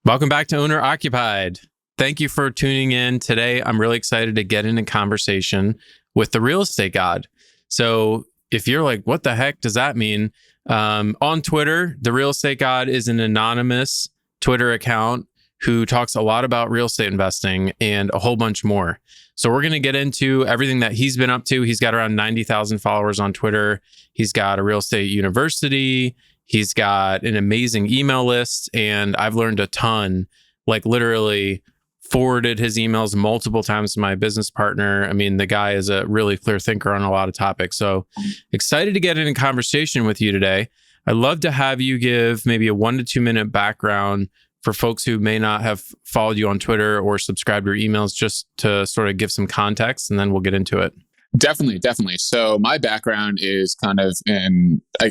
Welcome back to Owner Occupied. Thank you for tuning in. Today, I'm really excited to get into conversation with the real estate god. So if you're like, what the heck does that mean? On Twitter, the real estate god is an anonymous Twitter account who talks a lot about real estate investing and a whole bunch more. So we're going to get into everything that he's been up to. He's got around 90,000 followers on Twitter. He's got a real estate university. He's got an amazing email list, and I've learned a ton, like literally forwarded his emails multiple times to my business partner. I mean, the guy is a really clear thinker on a lot of topics. So excited to get in a conversation with you today. I'd love to have you give maybe a 1 to 2 minute background for folks who may not have followed you on Twitter or subscribed to your emails, just to sort of give some context, and then we'll get into it. Definitely. So my background is kind of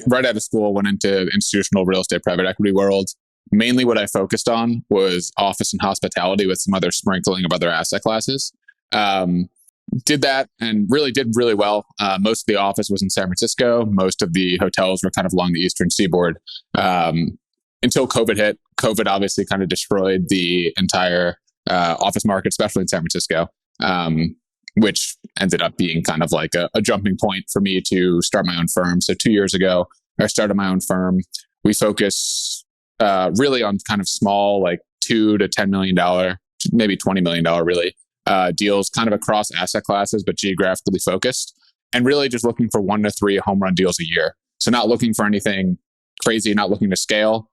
right out of school, went into institutional real estate private equity world. Mainly what I focused on was office and hospitality with some other sprinkling of other asset classes. Did that and did really well. Most of the office was in San Francisco. Most of the hotels were kind of along the Eastern Seaboard until COVID hit. COVID obviously kind of destroyed the entire office market, especially in San Francisco. Which ended up being kind of like a jumping point for me to start my own firm. So 2 years ago, I started my own firm. We focus really on kind of small, like $2 to $10 million, maybe $20 million really, deals kind of across asset classes, but geographically focused. And really just looking for 1 to 3 home run deals a year. So not looking for anything crazy, not looking to scale,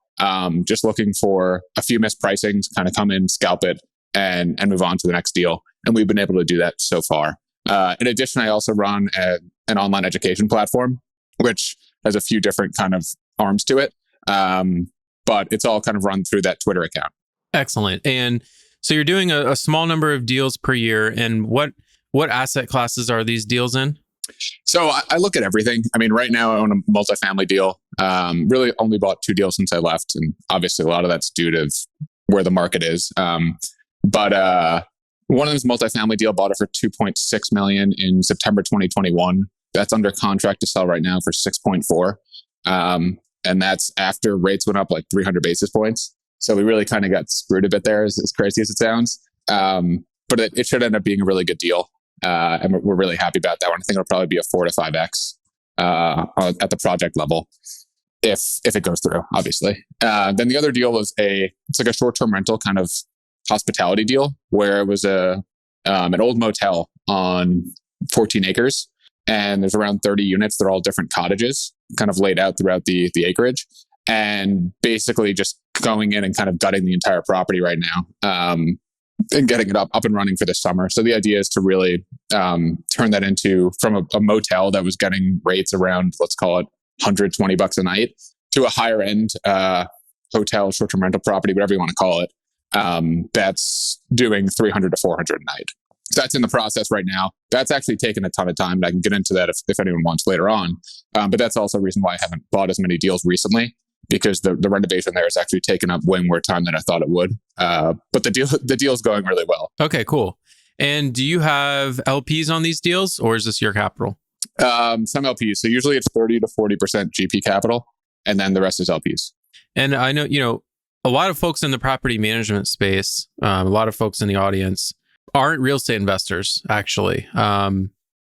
just looking for a few mispricings, kind of come in, scalp it, and move on to the next deal. And we've been able to do that so far. In addition, I also run an online education platform, which has a few different kind of arms to it. But it's all kind of run through that Twitter account. Excellent. And so you're doing a small number of deals per year. And what asset classes are these deals in? So I look at everything. I mean, right now I own a multifamily deal. Really only bought 2 deals since I left. And obviously a lot of that's due to where the market is. But one of them is multifamily deal, bought it for $2.6 million in September 2021. That's under contract to sell right now for 6.4. And that's after rates went up like 300 basis points. So we really kind of got screwed a bit there, as crazy as it sounds. But it should end up being a really good deal. And we're really happy about that one. I think it'll probably be a 4 to 5x at the project level if it goes through, obviously. Then the other deal was it's like a short-term rental kind of hospitality deal where it was an old motel on 14 acres, and there's around 30 units. They're all different cottages kind of laid out throughout the acreage, and basically just going in and kind of gutting the entire property right now, and getting it up and running for this summer. So the idea is to really turn that into from a motel that was getting rates around, let's call it $120 a night, to a higher end hotel, short-term rental property, whatever you want to call it. That's doing $300 to $400 a night. So that's in the process right now. That's actually taken a ton of time, and I can get into that if anyone wants later on. But that's also a reason why I haven't bought as many deals recently, because the renovation there has actually taken up way more time than I thought it would. But the deal's going really well. Okay, cool. And do you have LPs on these deals, or is this your capital? Some LPs. So usually it's 30 to 40% GP capital, and then the rest is LPs. And I know, a lot of folks in the property management space, a lot of folks in the audience aren't real estate investors, actually.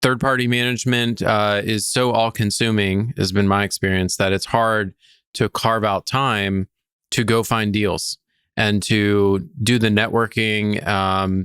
Third-party management is so all-consuming, has been my experience, that it's hard to carve out time to go find deals and to do the networking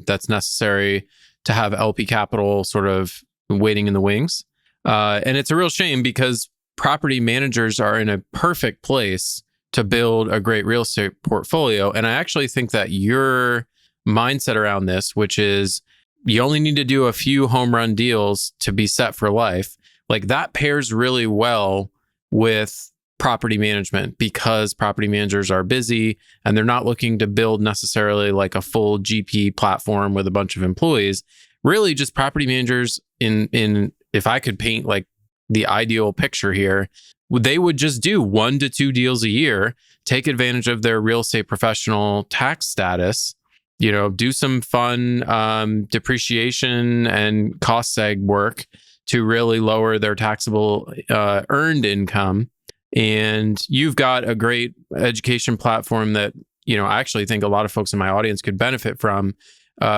that's necessary to have LP capital sort of waiting in the wings. And it's a real shame because property managers are in a perfect place to build a great real estate portfolio. And I actually think that your mindset around this, which is you only need to do a few home run deals to be set for life, like that pairs really well with property management, because property managers are busy and they're not looking to build necessarily like a full GP platform with a bunch of employees. Really just property managers in if I could paint like the ideal picture here, they would just do 1 to 2 deals a year, take advantage of their real estate professional tax status, do some fun depreciation and cost seg work to really lower their taxable earned income. And you've got a great education platform that I actually think a lot of folks in my audience could benefit from,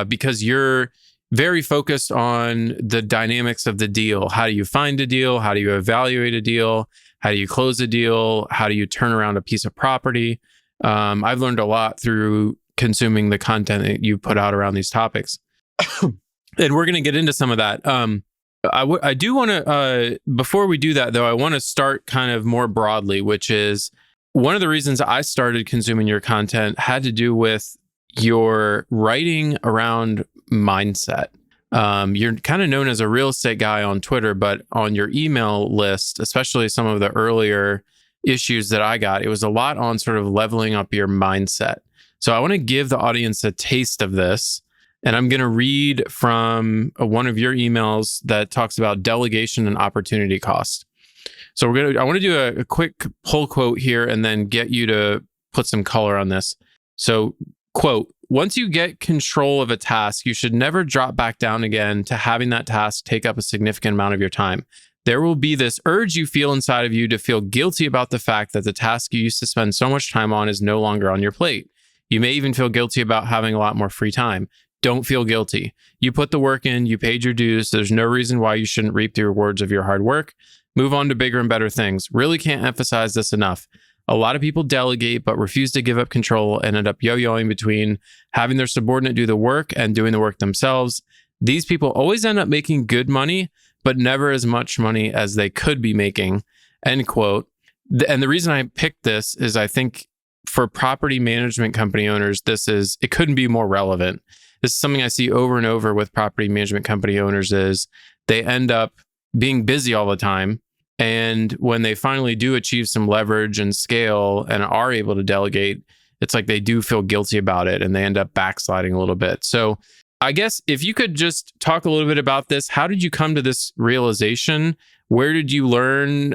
because you're very focused on the dynamics of the deal. How do you find a deal? How do you evaluate a deal? How do you close a deal? How do you turn around a piece of property? I've learned a lot through consuming the content that you put out around these topics. And we're going to get into some of that. I do want to, before we do that though, I want to start kind of more broadly, which is one of the reasons I started consuming your content had to do with your writing around mindset. You're kind of known as a real estate guy on Twitter, but on your email list, especially some of the earlier issues that I got, it was a lot on sort of leveling up your mindset. So I want to give the audience a taste of this. And I'm going to read from one of your emails that talks about delegation and opportunity cost. So I want to do a quick pull quote here and then get you to put some color on this. So, quote, once you get control of a task, you should never drop back down again to having that task take up a significant amount of your time. There will be this urge you feel inside of you to feel guilty about the fact that the task you used to spend so much time on is no longer on your plate. You may even feel guilty about having a lot more free time. Don't feel guilty. You put the work in, you paid your dues. There's no reason why you shouldn't reap the rewards of your hard work. Move on to bigger and better things. Really can't emphasize this enough. A lot of people delegate but refuse to give up control and end up yo-yoing between having their subordinate do the work and doing the work themselves. These people always end up making good money, but never as much money as they could be making, end quote. And the reason I picked this is I think for property management company owners, it couldn't be more relevant. This is something I see over and over with property management company owners is they end up being busy all the time. And when they finally do achieve some leverage and scale and are able to delegate, it's like they do feel guilty about it and they end up backsliding a little bit. So I guess if you could just talk a little bit about this, how did you come to this realization? Where did you learn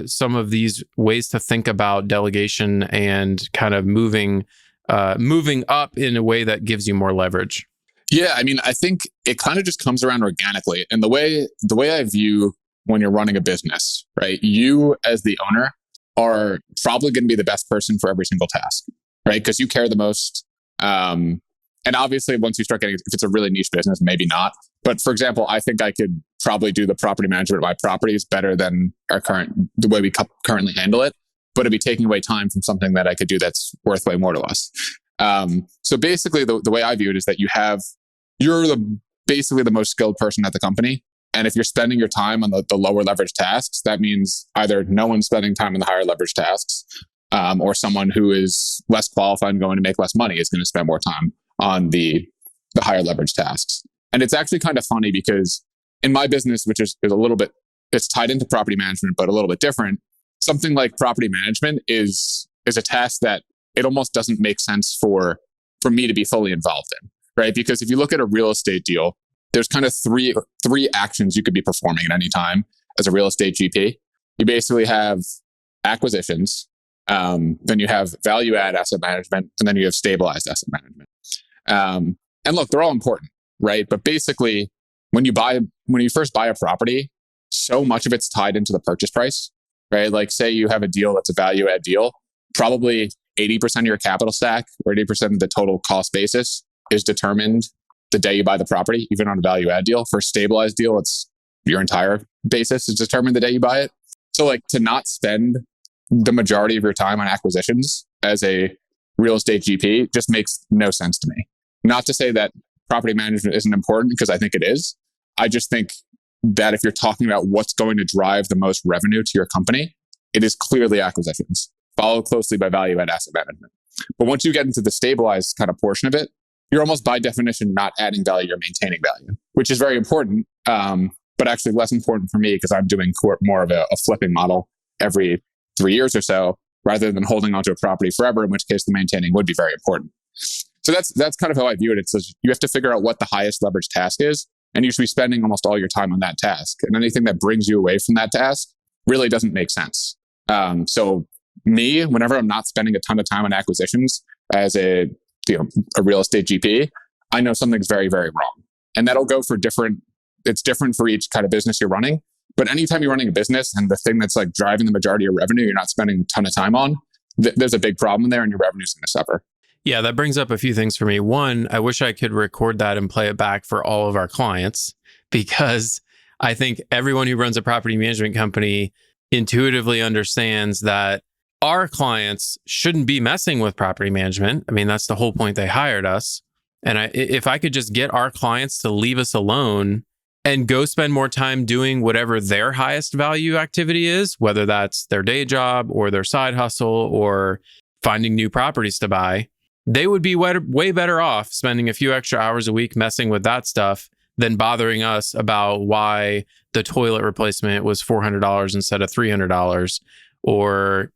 some of these ways to think about delegation and kind of moving up in a way that gives you more leverage? Yeah, I mean, I think it kind of just comes around organically. And the way I view when you're running a business, right? You as the owner are probably going to be the best person for every single task, right? Because you care the most. And obviously, once you start getting, if it's a really niche business, maybe not. But for example, I think I could probably do the property management of my properties better than the way we currently handle it. But it'd be taking away time from something that I could do that's worth way more to us. So basically, the way I view it is that you're basically the most skilled person at the company. And if you're spending your time on the lower leverage tasks, that means either no one's spending time on the higher leverage tasks, or someone who is less qualified and going to make less money is going to spend more time on the higher leverage tasks. And it's actually kind of funny because in my business, which is a little bit, it's tied into property management, but a little bit different, something like property management is a task that it almost doesn't make sense for me to be fully involved in, right? Because if you look at a real estate deal, there's kind of three actions you could be performing at any time as a real estate GP. You basically have acquisitions, then you have value add asset management, and then you have stabilized asset management. And look, they're all important, right? But basically, when you first buy a property, so much of it's tied into the purchase price, right? Like say you have a deal that's a value add deal, probably 80% of your capital stack or 80% of the total cost basis is determined the day you buy the property, even on a value add deal. For a stabilized deal, it's your entire basis is determined the day you buy it. So like to not spend the majority of your time on acquisitions as a real estate GP just makes no sense to me. Not to say that property management isn't important, because I think it is. I just think that if you're talking about what's going to drive the most revenue to your company, it is clearly acquisitions, followed closely by value add asset management. But once you get into the stabilized kind of portion of it, you're almost by definition not adding value, you're maintaining value, which is very important, but actually less important for me because I'm doing more of a flipping model every 3 years or so, rather than holding onto a property forever, in which case the maintaining would be very important. So that's kind of how I view it. It says you have to figure out what the highest leverage task is, and you should be spending almost all your time on that task. And anything that brings you away from that task really doesn't make sense. So me, whenever I'm not spending a ton of time on acquisitions as a real estate GP, I know something's very, very wrong. And that'll go for it's different for each kind of business you're running. But anytime you're running a business and the thing that's like driving the majority of revenue, you're not spending a ton of time on, there's a big problem there and your revenue's going to suffer. Yeah, that brings up a few things for me. One, I wish I could record that and play it back for all of our clients, because I think everyone who runs a property management company intuitively understands that our clients shouldn't be messing with property management. I mean, that's the whole point they hired us. And if I could just get our clients to leave us alone and go spend more time doing whatever their highest value activity is, whether that's their day job or their side hustle or finding new properties to buy, they would be way better off spending a few extra hours a week messing with that stuff than bothering us about why the toilet replacement was $400 instead of $300, or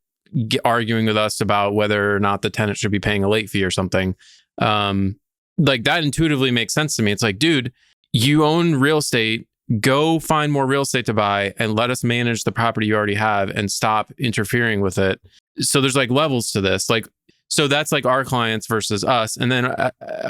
arguing with us about whether or not the tenant should be paying a late fee or something. Like, that intuitively makes sense to me. It's like, dude, you own real estate, go find more real estate to buy and let us manage the property you already have and stop interfering with it. So there's like levels to this. Like, so that's like our clients versus us. And then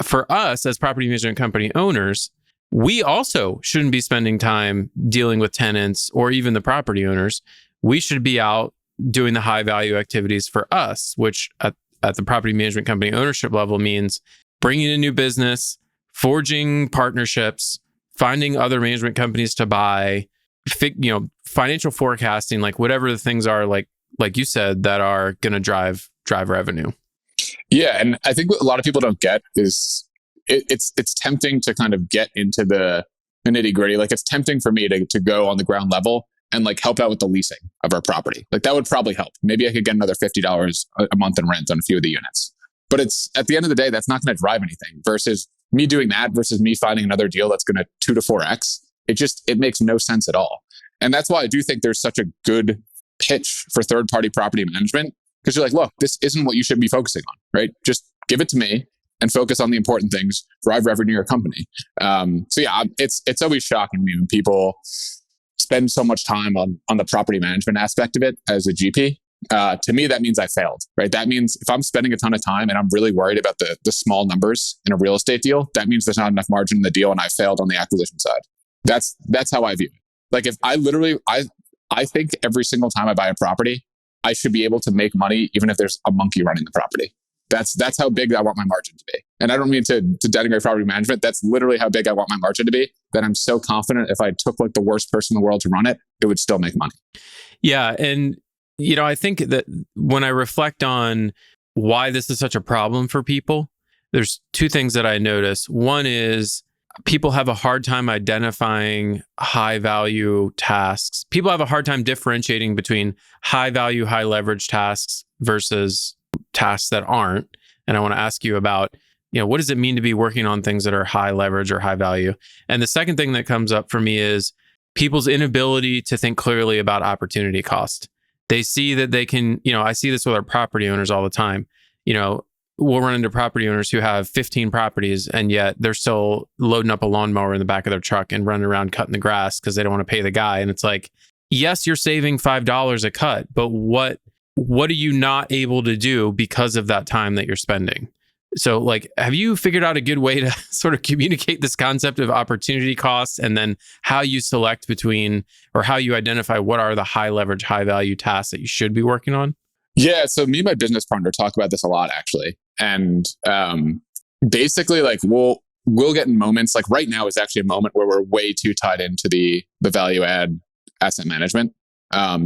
for us as property management company owners, we also shouldn't be spending time dealing with tenants or even the property owners. We should be out doing the high value activities for us, which at the property management company ownership level means bringing in new business, forging partnerships, finding other management companies to buy, financial forecasting, like whatever the things are, like you said, that are going to drive revenue. Yeah, and I think what a lot of people don't get is it's tempting to kind of get into the nitty gritty. Like, it's tempting for me to go on the ground level and like help out with the leasing of our property. Like, that would probably help. Maybe I could get another $50 a month in rent on a few of the units. But it's, at the end of the day, that's not going to drive anything versus me doing that versus me finding another deal that's going to 2 to 4x. It makes no sense at all. And that's why I do think there's such a good pitch for third-party property management, because you're like, look, this isn't what you should be focusing on, right? Just give it to me and focus on the important things, drive revenue your company. So yeah, it's always shocking me when people spend so much time on the property management aspect of it as a GP. To me, that means I failed, right? That means if I'm spending a ton of time and I'm really worried about the small numbers in a real estate deal, that means there's not enough margin in the deal and I failed on the acquisition side. That's how I view it. Like, if I think every single time I buy a property, I should be able to make money even if there's a monkey running the property. That's how big I want my margin to be. And I don't mean to denigrate property management. That's literally how big I want my margin to be, that I'm so confident if I took like the worst person in the world to run it, it would still make money. Yeah. And, I think that when I reflect on why this is such a problem for people, there's two things that I notice. One is people have a hard time identifying high value tasks. People have a hard time differentiating between high value, high leverage tasks versus tasks that aren't. And I want to ask you about, what does it mean to be working on things that are high leverage or high value? And the second thing that comes up for me is people's inability to think clearly about opportunity cost. They see that they can, I see this with our property owners all the time. We'll run into property owners who have 15 properties and yet they're still loading up a lawnmower in the back of their truck and running around cutting the grass because they don't want to pay the guy. And it's like, yes, you're saving $5 a cut, but what are you not able to do because of that time that you're spending? So like, have you figured out a good way to sort of communicate this concept of opportunity costs, and then how you select between, or how you identify what are the high leverage, high value tasks that you should be working on? Yeah. So me and my business partner talk about this a lot, actually. And basically, like, we'll get in moments, like right now is actually a moment where we're way too tied into the value add asset management,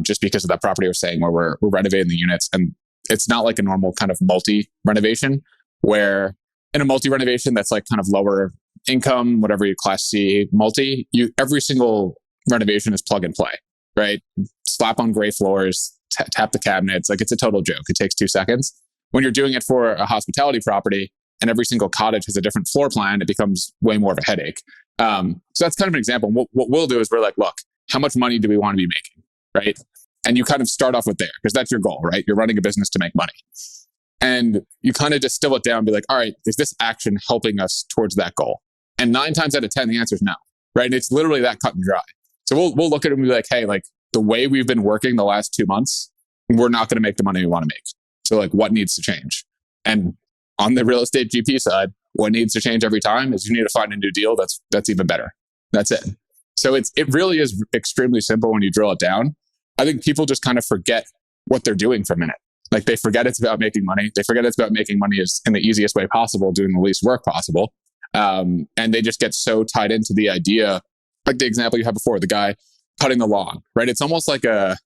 just because of that property we're saying where we're renovating the units. And it's not like a normal kind of multi-renovation, where in a multi-renovation that's like kind of lower income, whatever you class C multi, every single renovation is plug and play, right? Slap on gray floors, tap the cabinets. Like, it's a total joke. It takes 2 seconds. When you're doing it for a hospitality property and every single cottage has a different floor plan, it becomes way more of a headache. So that's kind of an example. What we'll do is we're like, look, how much money do we want to be making, right? And you kind of start off with there, because that's your goal, right? You're running a business to make money. And you kind of distill it down and be like, all right, is this action helping us towards that goal? And 9 times out of 10, the answer is no, right? And it's literally that cut and dry. So we'll look at it and be like, hey, like, the way we've been working the last 2 months, we're not going to make the money we want to make. So like, what needs to change? And on the real estate GP side, what needs to change every time is you need to find a new deal that's even better. That's it. So it really is extremely simple when you drill it down. I think people just kind of forget what they're doing for a minute. Like they forget it's about making money. They forget it's about making money in the easiest way possible, doing the least work possible. And they just get so tied into the idea, like the example you had before, the guy cutting the lawn, right? It's almost like the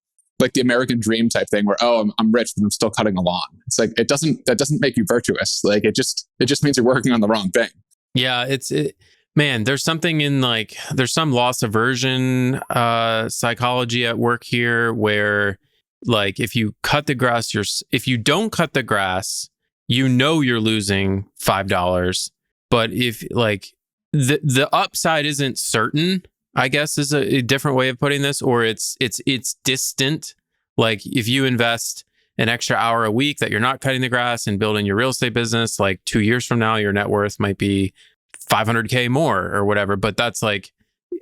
American dream type thing where, oh, I'm rich, but I'm still cutting the lawn. It's like, that doesn't make you virtuous. Like it just means you're working on the wrong thing. Yeah, man, there's something in like, there's some loss aversion psychology at work here where like if you don't cut the grass, you know you're losing $5. But if like the upside isn't certain, I guess is a different way of putting this, or it's distant. Like if you invest an extra hour a week that you're not cutting the grass and building your real estate business, like 2 years from now, your net worth might be $500K more or whatever. But that's like,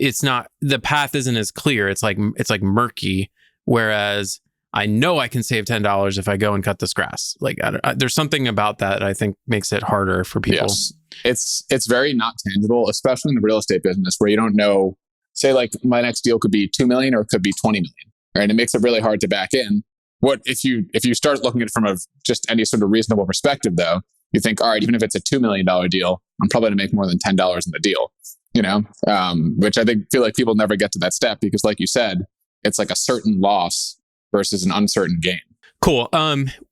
it's not, the path isn't as clear. It's like murky. Whereas I know I can save $10 if I go and cut this grass. Like there's something about that I think makes it harder for people. Yes. It's very not tangible, especially in the real estate business where you don't know, say like my next deal could be 2 million or it could be 20 million, right? It makes it really hard to back in. What if you start looking at it from just any sort of reasonable perspective though, you think, all right, even if it's a $2 million deal, I'm probably going to make more than $10 in the deal, which I feel like people never get to that step because like you said, it's like a certain loss versus an uncertain gain. Cool.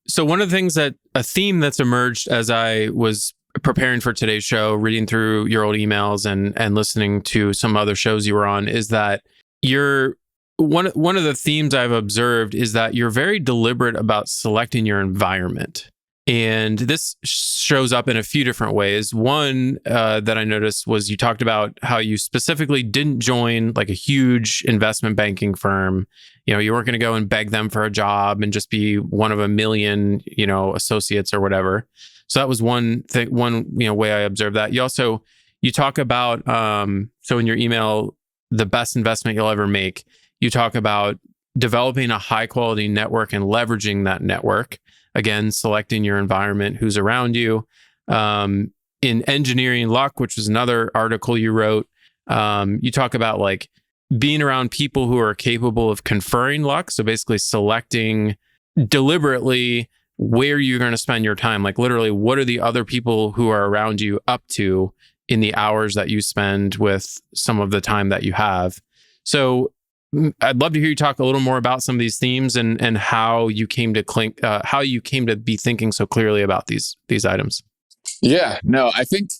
So one of the things a theme that's emerged as I was preparing for today's show, reading through your old emails and listening to some other shows you were on, is that one of the themes I've observed is that you're very deliberate about selecting your environment. And this shows up in a few different ways. One that I noticed was you talked about how you specifically didn't join like a huge investment banking firm. You weren't going to go and beg them for a job and just be one of a million, associates or whatever. So that was one thing, way I observed that. You talk about, so in your email, the best investment you'll ever make, you talk about developing a high quality network and leveraging that network. Again, selecting your environment, who's around you. In Engineering Luck, which was another article you wrote, you talk about like being around people who are capable of conferring luck. So basically selecting deliberately where you're going to spend your time. Like literally, what are the other people who are around you up to in the hours that you spend with some of the time that you have? So I'd love to hear you talk a little more about some of these themes and how you came to be thinking so clearly about these items. Yeah, no, I think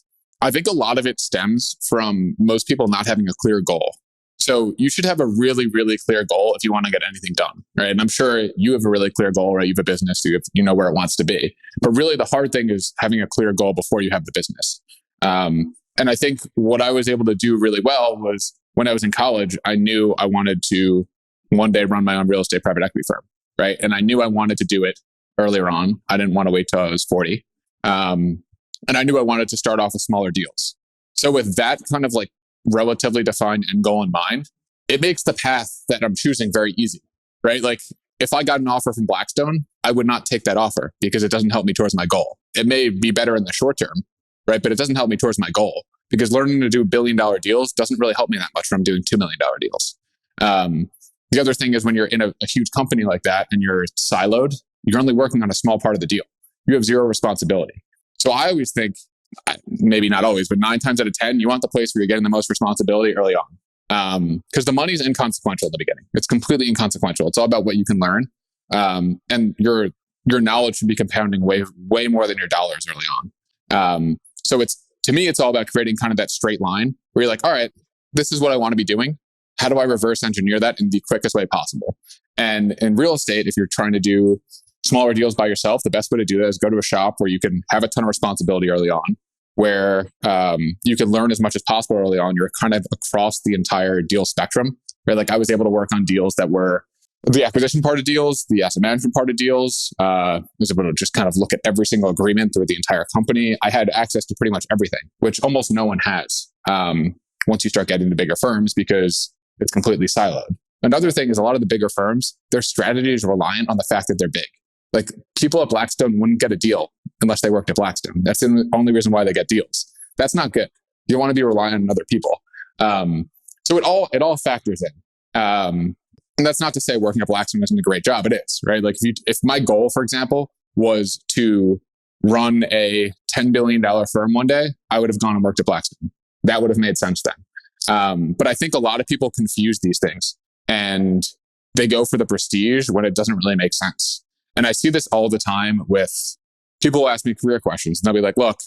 a lot of it stems from most people not having a clear goal. So you should have a really, really clear goal if you want to get anything done, right? And I'm sure you have a really clear goal, right? You have a business, you know where it wants to be. But really the hard thing is having a clear goal before you have the business. And I think what I was able to do really well was when I was in college, I knew I wanted to one day run my own real estate private equity firm, right? And I knew I wanted to do it earlier on. I didn't want to wait till I was 40. And I knew I wanted to start off with smaller deals. So with that kind of like relatively defined end goal in mind, it makes the path that I'm choosing very easy, right? Like if I got an offer from Blackstone, I would not take that offer because it doesn't help me towards my goal. It may be better in the short term, right? But it doesn't help me towards my goal. Because learning to do $1 billion deals doesn't really help me that much when I'm doing $2 million deals. The other thing is when you're in a huge company like that and you're siloed, you're only working on a small part of the deal. You have zero responsibility. So I always think, maybe not always, but 9 times out of 10, you want the place where you're getting the most responsibility early on. Because the money's inconsequential at the beginning. It's completely inconsequential. It's all about what you can learn. And your knowledge should be compounding way more than your dollars early on. To me, it's all about creating kind of that straight line where you're like, all right, this is what I want to be doing. How do I reverse engineer that in the quickest way possible? And in real estate, if you're trying to do smaller deals by yourself, the best way to do that is go to a shop where you can have a ton of responsibility early on, where you can learn as much as possible early on. You're kind of across the entire deal spectrum, right? Like I was able to work on deals that were the acquisition part of deals, the asset management part of deals. I was able to just kind of look at every single agreement through the entire company. I had access to pretty much everything, which almost no one has once you start getting to bigger firms because it's completely siloed. Another thing is a lot of the bigger firms, their strategy is reliant on the fact that they're big. Like people at Blackstone wouldn't get a deal unless they worked at Blackstone. That's the only reason why they get deals. That's not good. You want to be reliant on other people. So it all factors in. And that's not to say working at Blackstone isn't a great job. It is, right? Like if my goal, for example, was to run a $10 billion firm one day, I would have gone and worked at Blackstone. That would have made sense then. But I think a lot of people confuse these things and they go for the prestige when it doesn't really make sense. And I see this all the time with people who ask me career questions. And they'll be like, look,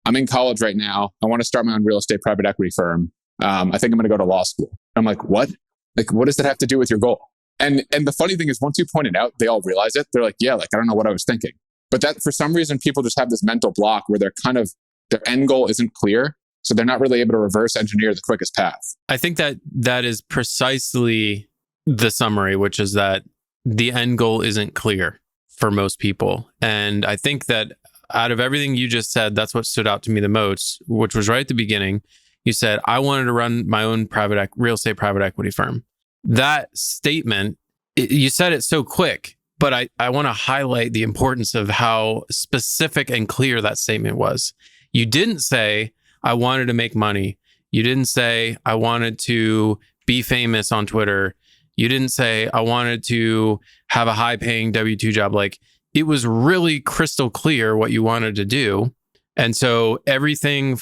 I'm in college right now. I want to start my own real estate private equity firm. I think I'm going to go to law school. I'm like, what? Like, what does that have to do with your goal? And the funny thing is, once you point it out, they all realize it. They're like, yeah, like, I don't know what I was thinking. But that for some reason, people just have this mental block where they're kind of, their end goal isn't clear. So they're not really able to reverse engineer the quickest path. I think that is precisely the summary, which is that the end goal isn't clear for most people. And I think that out of everything you just said, that's what stood out to me the most, which was right at the beginning. You said, I wanted to run my own real estate private equity firm. That statement, you said it so quick, but I want to highlight the importance of how specific and clear that statement was. You didn't say, I wanted to make money. You didn't say, I wanted to be famous on Twitter. You didn't say, I wanted to have a high-paying W-2 job. Like, it was really crystal clear what you wanted to do. And so everything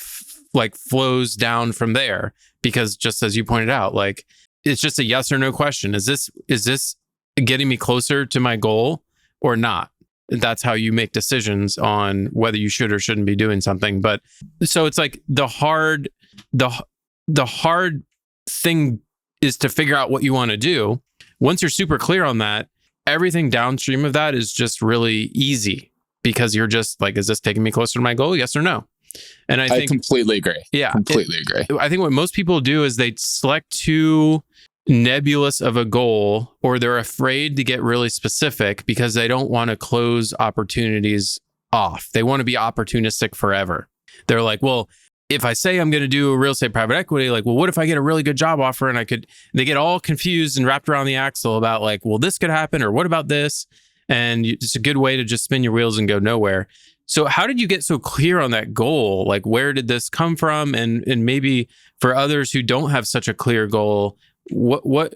flows down from there, because just as you pointed out, like, it's just a yes or no question. Is this getting me closer to my goal or not? That's how you make decisions on whether you should or shouldn't be doing something. But so it's like the hard thing is to figure out what you want to do. Once you're super clear on that, everything downstream of that is just really easy, because you're just like, is this taking me closer to my goal? Yes or no? And I think completely agree. Yeah. Completely agree. I think what most people do is they select too nebulous of a goal, or they're afraid to get really specific because they don't want to close opportunities off. They want to be opportunistic forever. They're like, well, if I say I'm going to do a real estate private equity, like, well, what if I get a really good job offer and they get all confused and wrapped around the axle about like, well, this could happen, or what about this? And it's a good way to just spin your wheels and go nowhere. So how did you get so clear on that goal? Like, where did this come from? And maybe for others who don't have such a clear goal, what's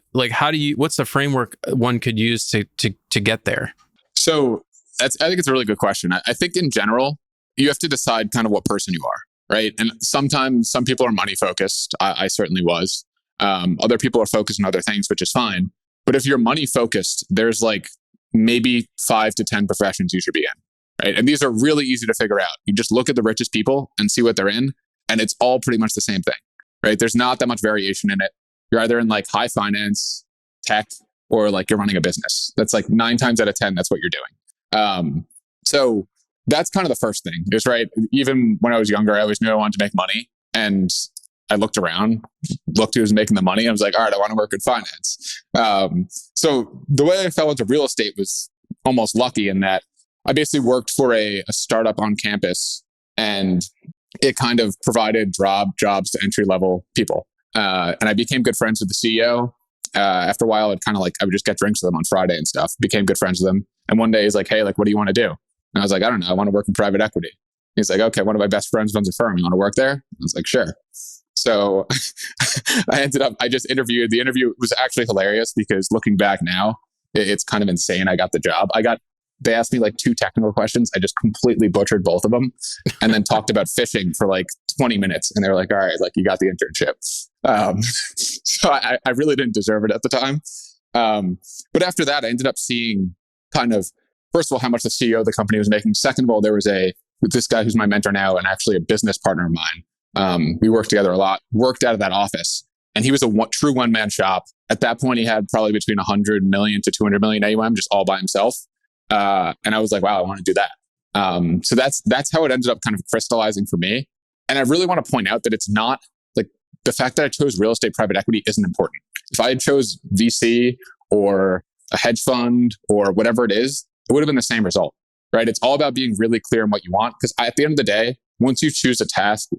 the framework one could use to get there? So I think it's a really good question. I think in general, you have to decide kind of what person you are, right? And sometimes some people are money focused. I certainly was. Other people are focused on other things, which is fine. But if you're money focused, there's like maybe 5 to 10 professions you should be in. Right. And these are really easy to figure out. You just look at the richest people and see what they're in, and it's all pretty much the same thing. Right. There's not that much variation in it. You're either in like high finance, tech, or like you're running a business. That's like 9 times out of 10, that's what you're doing. So that's kind of the first thing. Is right. Even when I was younger, I always knew I wanted to make money. And I looked around, looked who was making the money. I was like, all right, I want to work in finance. So the way I fell into real estate was almost lucky in that I basically worked for a startup on campus, and it kind of provided jobs to entry-level people. And I became good friends with the CEO. After a while, I would just get drinks with them on Friday and stuff, became good friends with them. And one day he's like, hey, like, what do you want to do? And I was like, I don't know. I want to work in private equity. He's like, okay, one of my best friends runs a firm. You want to work there? I was like, sure. So I just interviewed. The interview was actually hilarious because looking back now, it's kind of insane. I got the job. They asked me like 2 technical questions. I just completely butchered both of them, and then talked about fishing for like 20 minutes. And they were like, all right, like, you got the internship. So I really didn't deserve it at the time. But after that, I ended up seeing kind of, first of all, how much the CEO of the company was making. Second of all, there was this guy who's my mentor now and actually a business partner of mine. We worked together a lot, worked out of that office, and he was a true one-man shop. At that point, he had probably between 100 million to 200 million AUM just all by himself. And I was like, wow, I want to do that. So that's how it ended up kind of crystallizing for me. And I really want to point out that it's not like the fact that I chose real estate private equity isn't important. If I had chose VC or a hedge fund or whatever it is, it would have been the same result, right? It's all about being really clear on what you want. Because at the end of the day, once you choose a task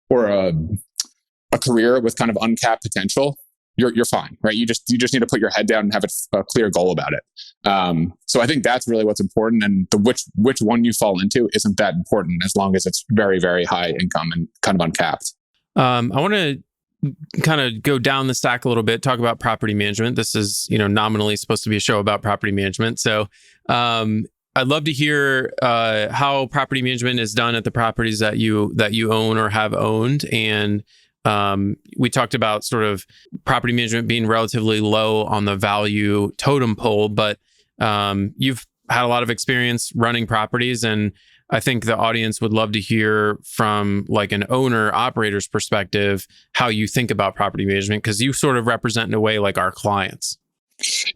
or a career with kind of uncapped potential, you're fine, right? You just need to put your head down and have a clear goal about it. So I think that's really what's important, and which one you fall into isn't that important as long as it's very, very high income and kind of uncapped. I want to kind of go down the stack a little bit, talk about property management. This is, nominally supposed to be a show about property management. So I'd love to hear how property management is done at the properties that you own or have owned. And we talked about sort of property management being relatively low on the value totem pole, but you've had a lot of experience running properties, and I think the audience would love to hear from like an owner operator's perspective how you think about property management, because you sort of represent in a way like our clients.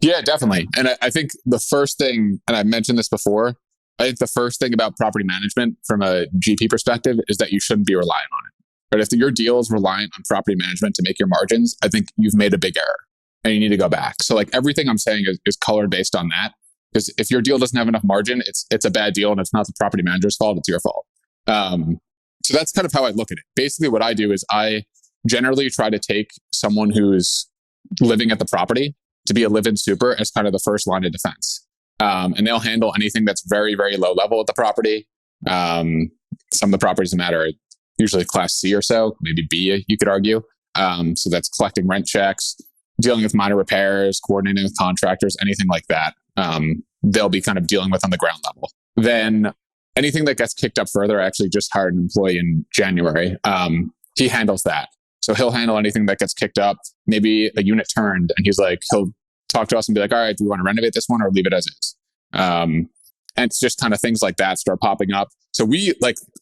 Yeah, definitely. And I think the first thing, and I mentioned this before, I think the first thing about property management from a GP perspective is that you shouldn't be reliant on it. But if your deal is reliant on property management to make your margins, I think you've made a big error and you need to go back. So like everything I'm saying is colored based on that. Because if your deal doesn't have enough margin, it's a bad deal, and it's not the property manager's fault, it's your fault. So that's kind of how I look at it. Basically, what I do is I generally try to take someone who's living at the property to be a live-in super as kind of the first line of defense. And they'll handle anything that's very, very low level at the property. Some of the properties that matter are usually class C or so, maybe B, you could argue. So that's collecting rent checks, dealing with minor repairs, coordinating with contractors, anything like that. They'll be kind of dealing with on the ground level. Then anything that gets kicked up further, I actually just hired an employee in January. He handles that. So he'll handle anything that gets kicked up. Maybe a unit turned, and he'll talk to us and be like, all right, do we want to renovate this one or leave it as is? And it's just kind of things like that start popping up. So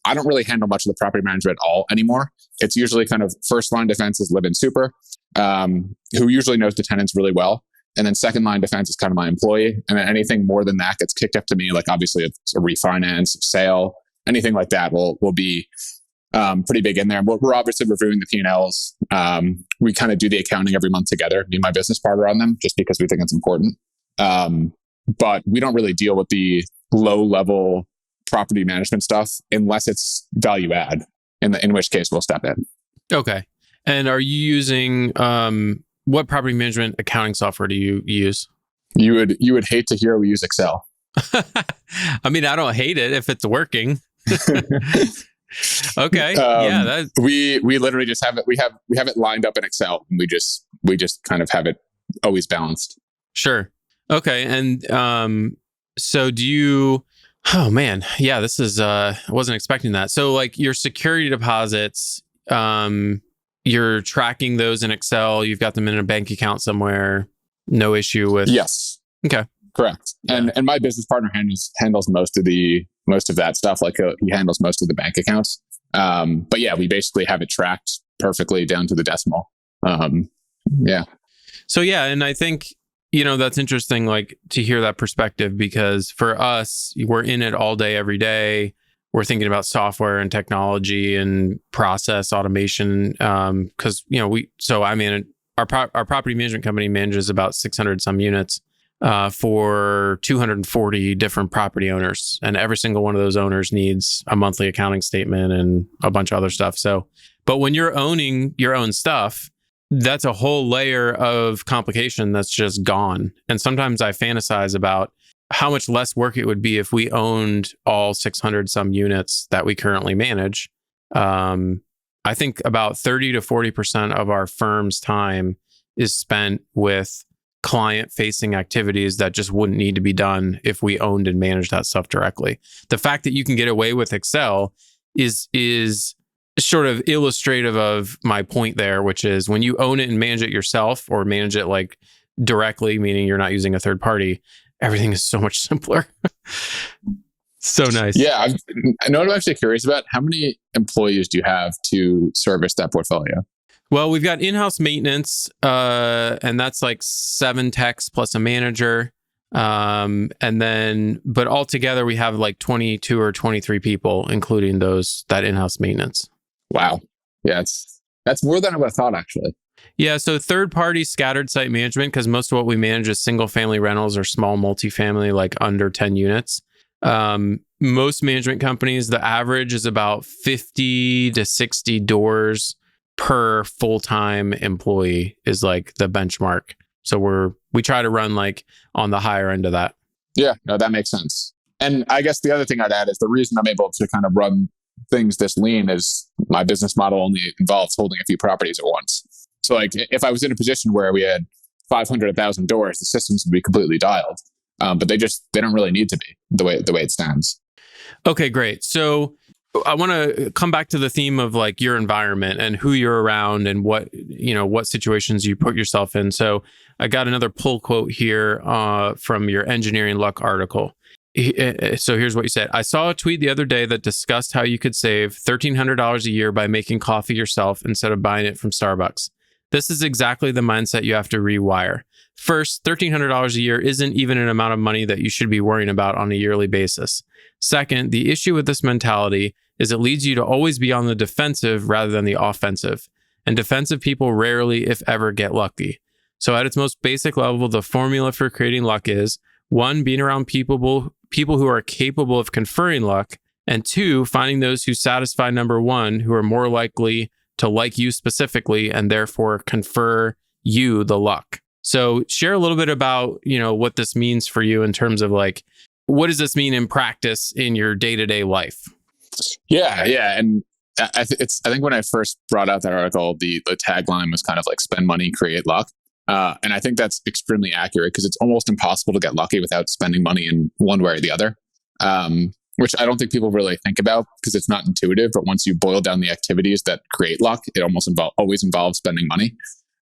I don't really handle much of the property management at all anymore. It's usually kind of first line defense is live-in super, who usually knows the tenants really well. And then second line defense is kind of my employee. And then anything more than that gets kicked up to me. Like obviously it's a refinance, sale, anything like that will be pretty big in there. But we're obviously reviewing the P&Ls. We kind of do the accounting every month together, me and my business partner on them, just because we think it's important. But we don't really deal with the low level property management stuff unless it's value add, in which case we'll step in. Okay. And are you using, what property management accounting software do you use? You would hate to hear we use Excel. I mean, I don't hate it if it's working. Okay. We literally just have it. We have it lined up in Excel, and we just kind of have it always balanced. Sure. Okay. And so do you? Oh man, yeah. This is I wasn't expecting that. So like your security deposits, you're tracking those in Excel. You've got them in a bank account somewhere. No issue with. Yes. Okay. Correct. Yeah. And my business partner handles most of that stuff. Like he handles most of the bank accounts. But yeah, we basically have it tracked perfectly down to the decimal. Yeah. So yeah, and I think that's interesting. Like to hear that perspective, because for us, we're in it all day, every day. We're thinking about software and technology and process automation. Because our property management company manages about 600 some units for 240 different property owners, and every single one of those owners needs a monthly accounting statement and a bunch of other stuff. So, but when you're owning your own stuff, that's a whole layer of complication that's just gone. And sometimes I fantasize about how much less work it would be if we owned all 600 some units that we currently manage. I think about 30 to 40% of our firm's time is spent with client-facing activities that just wouldn't need to be done if we owned and managed that stuff directly. The fact that you can get away with Excel is sort of illustrative of my point there, which is when you own it and manage it yourself, or manage it like directly, meaning you're not using a third party, everything is so much simpler. So nice. Yeah. I know what I'm actually curious about. How many employees do you have to service that portfolio? Well, we've got in-house maintenance, and that's like 7 techs plus a manager. And then, but altogether we have like 22 or 23 people, including that in-house maintenance. Wow. Yeah. That's more than I would have thought, actually. Yeah. So third-party scattered site management, because most of what we manage is single-family rentals or small multifamily, like under 10 units. Most management companies, the average is about 50 to 60 doors per full-time employee is like the benchmark. So we try to run like on the higher end of that. Yeah, no, that makes sense. And I guess the other thing I'd add is the reason I'm able to kind of run things this lean is my business model only involves holding a few properties at once. So like if I was in a position where we had 500, 1,000 doors, the systems would be completely dialed. But they don't really need to be the way it stands. Okay, great. So I want to come back to the theme of like your environment and who you're around and what situations you put yourself in. So I got another pull quote here from your Engineering Luck article. So here's what you said. I saw a tweet the other day that discussed how you could save $1,300 a year by making coffee yourself instead of buying it from Starbucks. This is exactly the mindset you have to rewire. First, $1,300 a year isn't even an amount of money that you should be worrying about on a yearly basis. Second, the issue with this mentality is it leads you to always be on the defensive rather than the offensive. And defensive people rarely, if ever, get lucky. So at its most basic level, the formula for creating luck is 1, being around people who are capable of conferring luck, and 2, finding those who satisfy number 1, who are more likely to like you specifically and therefore confer you the luck. So share a little bit about, what this means for you in terms of like, what does this mean in practice in your day-to-day life? Yeah. And I think when I first brought out that article, the tagline was kind of like spend money, create luck. And I think that's extremely accurate because it's almost impossible to get lucky without spending money in one way or the other, which I don't think people really think about because it's not intuitive. But once you boil down the activities that create luck, it almost always involves spending money.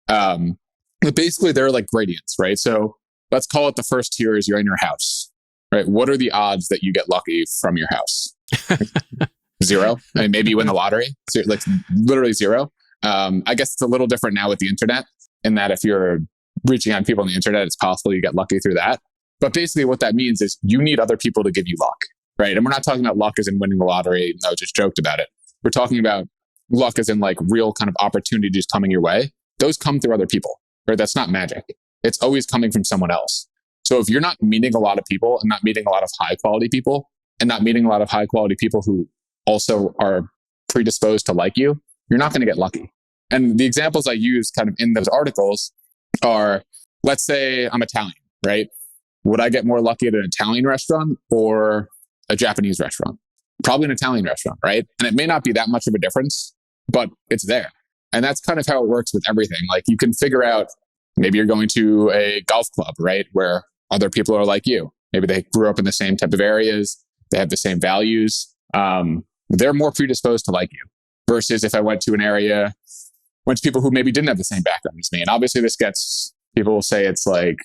But basically, they're like gradients, right? So let's call it the first tier is you're in your house, right? What are the odds that you get lucky from your house? 0. I mean, maybe you win the lottery. So like literally 0. I guess it's a little different now with the internet in that if you're reaching out to people on the internet, it's possible you get lucky through that. But basically what that means is you need other people to give you luck, right? And we're not talking about luck as in winning the lottery. No, just joked about it. We're talking about luck as in like real kind of opportunities coming your way. Those come through other people, right? That's not magic. It's always coming from someone else. So if you're not meeting a lot of people and not meeting a lot of high quality people and not meeting a lot of high quality people who also are predisposed to like you, you're not going to get lucky. And the examples I use kind of in those articles are, let's say I'm Italian, right? Would I get more lucky at an Italian restaurant or a Japanese restaurant? Probably an Italian restaurant, right? And it may not be that much of a difference, but it's there. And that's kind of how it works with everything. Like you can figure out, maybe you're going to a golf club, right? Where other people are like you. Maybe they grew up in the same type of areas. They have the same values. They're more predisposed to like you versus if I went to an area, went to people who maybe didn't have the same background as me. And obviously this gets, people will say it's like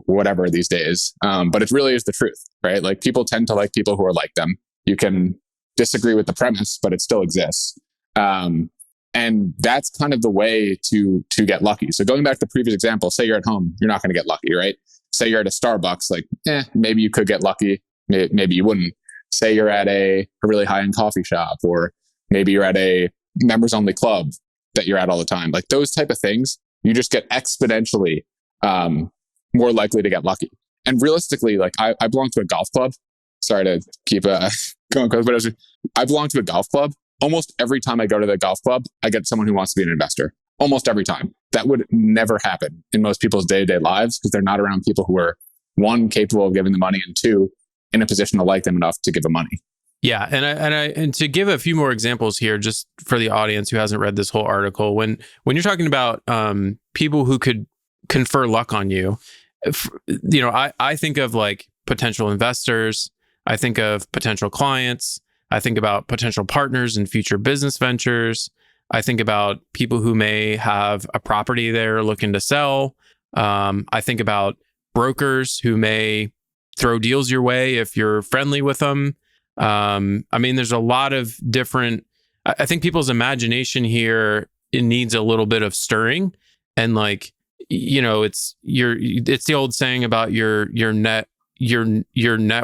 whatever these days. But it really is the truth, right? Like people tend to like people who are like them. You can disagree with the premise, but it still exists. And that's kind of the way to get lucky. So going back to the previous example, say you're at home, you're not going to get lucky, right? Say you're at a Starbucks, like, maybe you could get lucky. Maybe you wouldn't. Say you're at a really high-end coffee shop, or maybe you're at a members-only club that you're at all the time. Like those type of things, you just get exponentially more likely to get lucky. And realistically, like I belong to a golf club. Sorry to keep going, but I belong to a golf club. Almost every time I go to the golf club, I get someone who wants to be an investor. Almost every time. That would never happen in most people's day-to-day lives because they're not around people who are, 1, capable of giving the money, and 2, in a position to like them enough to give them money. Yeah, and to give a few more examples here, just for the audience who hasn't read this whole article, when you're talking about people who could confer luck on you, I think of like potential investors, I think of potential clients, I think about potential partners in future business ventures, I think about people who may have a property they're looking to sell, I think about brokers who may throw deals your way if you're friendly with them. There's a lot of different, I think people's imagination here, it needs a little bit of stirring. And like, it's the old saying about your net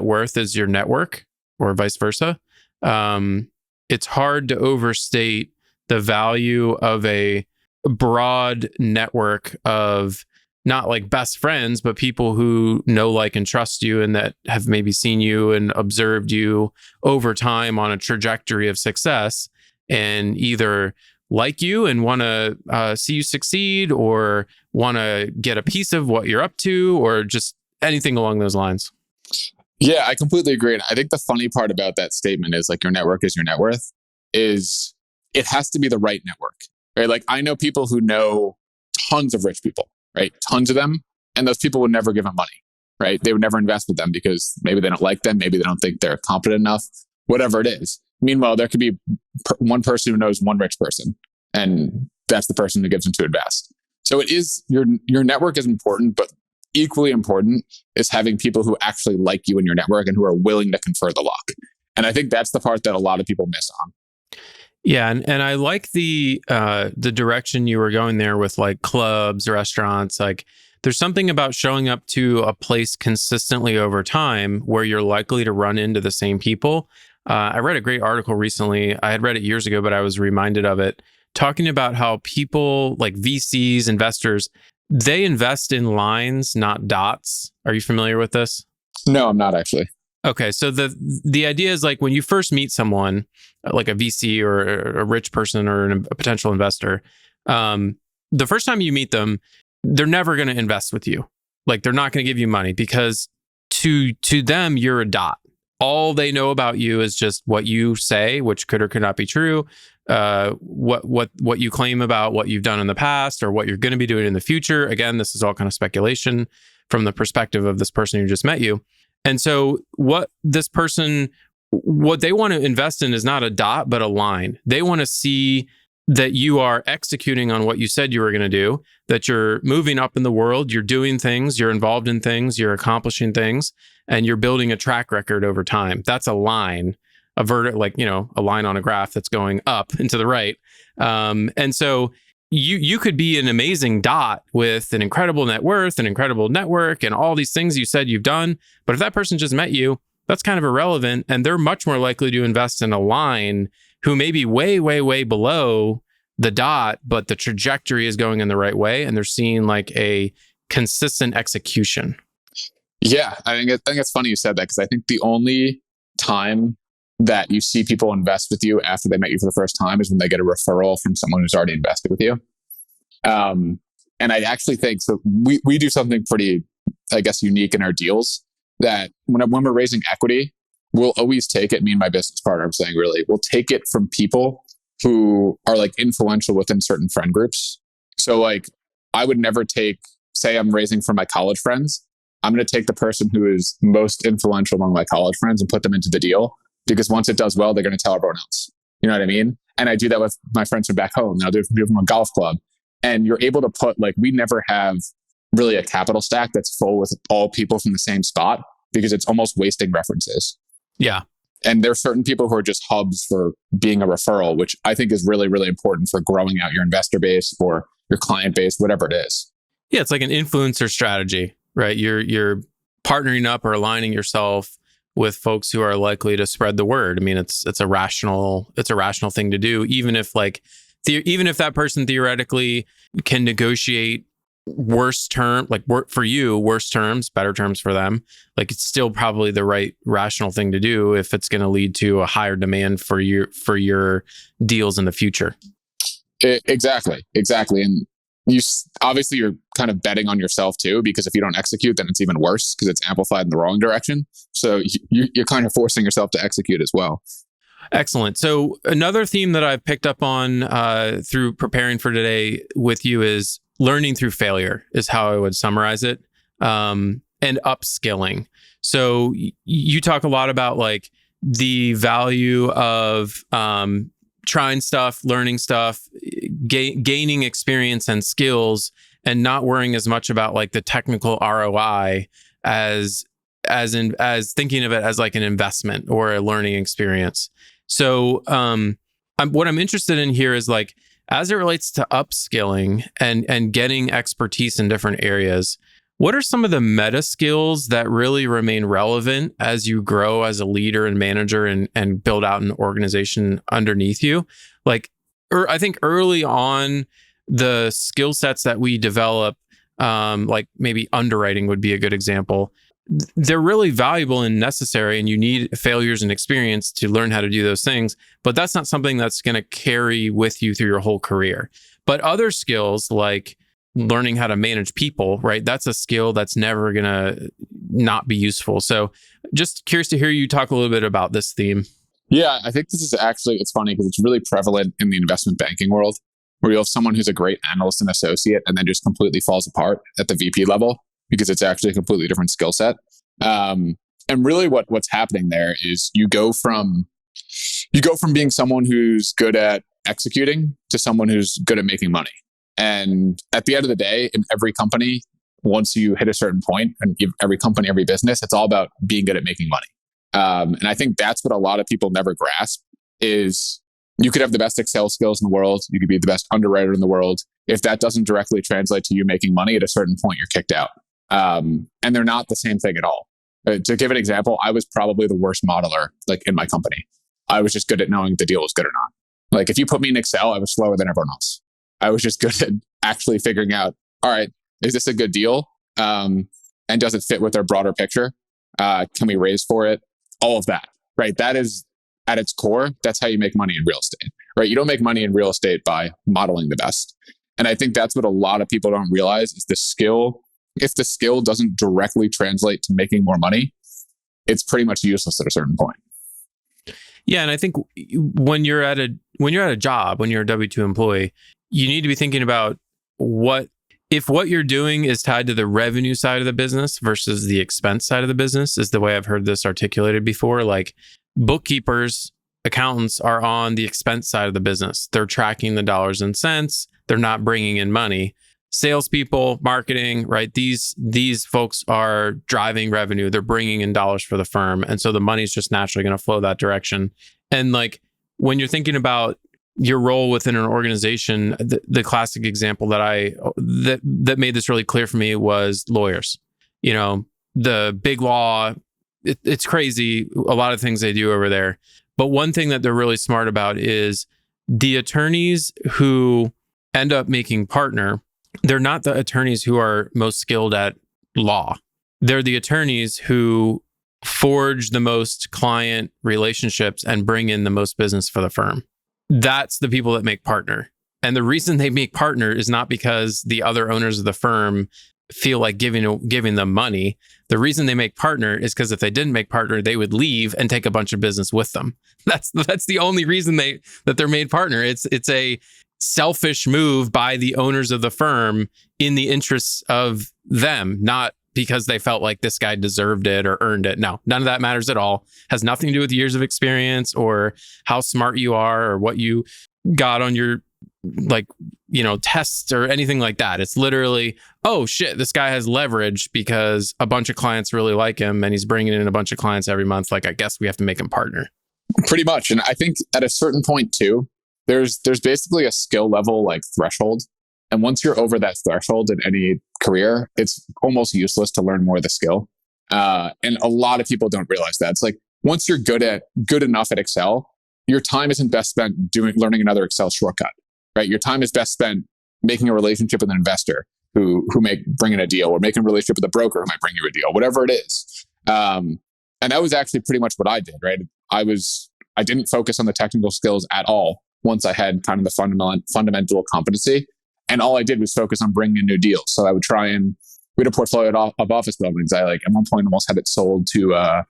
worth is your network, or vice versa. It's hard to overstate the value of a broad network of not like best friends, but people who know, like, and trust you, and that have maybe seen you and observed you over time on a trajectory of success, and either like you and want to see you succeed, or want to get a piece of what you're up to, or just anything along those lines. Yeah, I completely agree. And I think the funny part about that statement is like your network is your net worth, is it has to be the right network, right? Like I know people who know tons of rich people, right? Tons of them. And those people would never give them money, right? They would never invest with them because maybe they don't like them. Maybe they don't think they're competent enough, whatever it is. Meanwhile, there could be one person who knows one rich person, and that's the person who gives them to invest. So it is, your network is important, but equally important is having people who actually like you in your network and who are willing to confer the luck. And I think that's the part that a lot of people miss on. Yeah, and I like the direction you were going there with like clubs, restaurants. Like, there's something about showing up to a place consistently over time where you're likely to run into the same people. I read a great article recently. I had read it years ago, but I was reminded of it, talking about how people like VCs, investors, they invest in lines, not dots. Are you familiar with this? No, I'm not actually. Okay, so the idea is like when you first meet someone, like a VC or a rich person or a potential investor, the first time you meet them, they're never going to invest with you. Like, they're not going to give you money because to them, you're a dot. All they know about you is just what you say, which could or could not be true. What you claim about what you've done in the past or what you're going to be doing in the future. Again, this is all kind of speculation from the perspective of this person who just met you. And so what they want to invest in is not a dot, but a line. They want to see that you are executing on what you said you were going to do, that you're moving up in the world, you're doing things, you're involved in things, you're accomplishing things, and you're building a track record over time. That's a line, a line on a graph that's going up and to the right. And so you could be an amazing dot with an incredible net worth, an incredible network, and all these things you said you've done. But if that person just met you, that's kind of irrelevant. And they're much more likely to invest in a line who may be way, way, way below the dot, but the trajectory is going in the right way. And they're seeing like a consistent execution. Yeah, I think it's funny you said that, because I think the only time that you see people invest with you after they met you for the first time is when they get a referral from someone who's already invested with you. And I actually think, so we do something pretty, I guess, unique in our deals, that when we're raising equity, we'll always take it, me and my business partner, I'm saying really, we'll take it from people who are like influential within certain friend groups. So like, I would never say I'm raising for my college friends. I'm going to take the person who is most influential among my college friends and put them into the deal, because once it does well, they're going to tell everyone else. You know what I mean? And I do that with my friends from back home. And I'll do it for people from a golf club. And you're able to put, like, we never have really a capital stack that's full with all people from the same spot, because it's almost wasting references. Yeah. And there are certain people who are just hubs for being a referral, which I think is really, really important for growing out your investor base or your client base, whatever it is. Yeah, it's like an influencer strategy, right? You're partnering up or aligning yourself with folks who are likely to spread the word. I mean, it's a rational thing to do, even if that person theoretically can negotiate worse terms better terms for them. Like, it's still probably the right rational thing to do if it's going to lead to a higher demand for your deals in the future. Exactly. And you're kind of betting on yourself too, because if you don't execute, then it's even worse because it's amplified in the wrong direction. So you're kind of forcing yourself to execute as well. Excellent. So another theme that I've picked up on through preparing for today with you is learning through failure, is how I would summarize it, and upskilling. So you talk a lot about like the value of trying stuff, learning stuff, gaining experience and skills, and not worrying as much about like the technical ROI as thinking of it as like an investment or a learning experience. So what I'm interested in here is like, as it relates to upskilling and getting expertise in different areas, what are some of the meta skills that really remain relevant as you grow as a leader and manager and build out an organization underneath you? I think early on, the skill sets that we develop, like maybe underwriting would be a good example. They're really valuable and necessary, and you need failures and experience to learn how to do those things. But that's not something that's going to carry with you through your whole career. But other skills like learning how to manage people, right? That's a skill that's never going to not be useful. So just curious to hear you talk a little bit about this theme. Yeah, I think this is actually, it's funny because it's really prevalent in the investment banking world. where you'll have someone who's a great analyst and associate and then just completely falls apart at the VP level because it's actually a completely different skill set. And really what's happening there is you go from being someone who's good at executing to someone who's good at making money. And at the end of the day, in every company, once you hit a certain point, and every company, every business, it's all about being good at making money. And I think that's what a lot of people never grasp is you could have the best Excel skills in the world. You could be the best underwriter in the world. If that doesn't directly translate to you making money, at a certain point, you're kicked out. And they're not the same thing at all. To give an example, I was probably the worst modeler like in my company. I was just good at knowing if the deal was good or not. Like if you put me in Excel, I was slower than everyone else. I was just good at actually figuring out, all right, is this a good deal? And does it fit with our broader picture? Can we raise for it? All of that, right? That is at its core, that's how you make money in real estate, right? You don't make money in real estate by modeling the best. And I think that's what a lot of people don't realize is the skill. If the skill doesn't directly translate to making more money, it's pretty much useless at a certain point. Yeah, and I think when you're at a job, when you're a W-2 employee, you need to be thinking about what you're doing is tied to the revenue side of the business versus the expense side of the business, is the way I've heard this articulated before. Like bookkeepers, accountants are on the expense side of the business. They're tracking the dollars and cents. They're not bringing in money. Salespeople, marketing, right? These folks are driving revenue. They're bringing in dollars for the firm. And so the money's just naturally going to flow that direction. And like when you're thinking about your role within an organization, the classic example that made this really clear for me was lawyers. You know, the big law, it's crazy, a lot of things they do over there. But one thing that they're really smart about is the attorneys who end up making partner, they're not the attorneys who are most skilled at law. They're the attorneys who forge the most client relationships and bring in the most business for the firm. That's the people that make partner. And the reason they make partner is not because the other owners of the firm feel like giving them money. The reason they make partner is because if they didn't make partner, they would leave and take a bunch of business with them. That's the only reason that they're made partner. It's a selfish move by the owners of the firm in the interests of them, not because they felt like this guy deserved it or earned it. No, none of that matters at all. Has nothing to do with years of experience or how smart you are or what you got on your tests or anything like that. It's literally, oh shit, this guy has leverage because a bunch of clients really like him and he's bringing in a bunch of clients every month. Like, I guess we have to make him partner. Pretty much. And I think at a certain point too, there's basically a skill level like threshold. And once you're over that threshold in any career, it's almost useless to learn more of the skill. And a lot of people don't realize that. It's like once you're good enough at Excel, your time isn't best spent learning another Excel shortcut, right? Your time is best spent making a relationship with an investor who may bring in a deal, or making a relationship with a broker who might bring you a deal, whatever it is. And that was actually pretty much what I did, right? I didn't focus on the technical skills at all once I had kind of the fundamental competency. And all I did was focus on bringing in new deals. So I would we had a portfolio of office buildings. I at one point almost had it sold to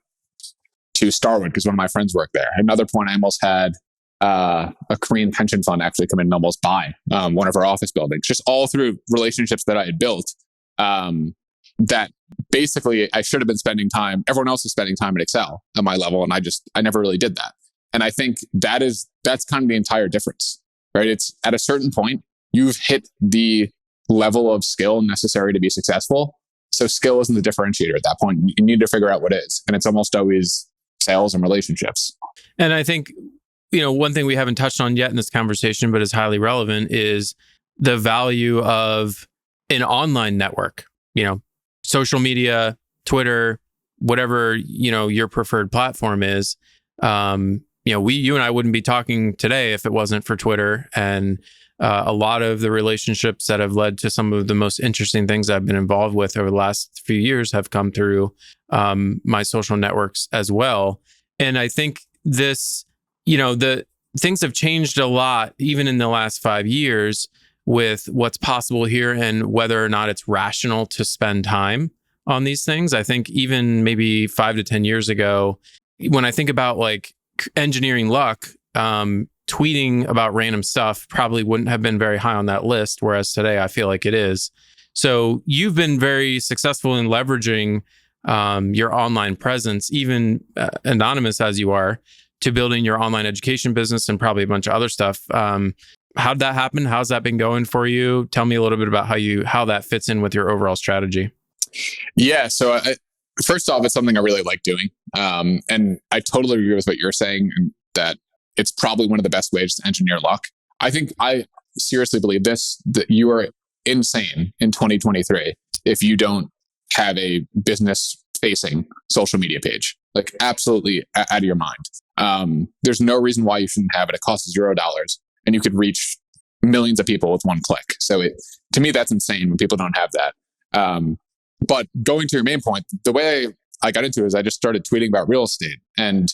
Starwood because one of my friends worked there. At another point, I almost had a Korean pension fund actually come in and almost buy one of our office buildings, just all through relationships that I had built. That basically I should have been spending time. Everyone else was spending time at Excel at my level, and I never really did that. And I think that's kind of the entire difference, right? It's at a certain point, you've hit the level of skill necessary to be successful. So skill isn't the differentiator at that point. You need to figure out what is. And it's almost always sales and relationships. And I think, one thing we haven't touched on yet in this conversation, but is highly relevant, is the value of an online network, social media, Twitter, whatever, your preferred platform is. You and I wouldn't be talking today if it wasn't for Twitter, and a lot of the relationships that have led to some of the most interesting things I've been involved with over the last few years have come through my social networks as well. And I think this, the things have changed a lot, even in the last 5 years, with what's possible here and whether or not it's rational to spend time on these things. I think even maybe 5 to 10 years ago, when I think about like engineering luck, tweeting about random stuff probably wouldn't have been very high on that list, whereas today I feel like it is. So you've been very successful in leveraging your online presence, even anonymous as you are, to building your online education business and probably a bunch of other stuff. How'd that happen? How's that been going for you? Tell me a little bit about how that fits in with your overall strategy. Yeah. So first off, it's something I really like doing. And I totally agree with what you're saying, that it's probably one of the best ways to engineer luck. I seriously believe that you are insane in 2023 if you don't have a business facing social media page. Like, absolutely out of your mind. There's no reason why you shouldn't have it. It costs $0 and you could reach millions of people with one click. So to me, that's insane when people don't have that. But going to your main point, the way I got into it is I just started tweeting about real estate. And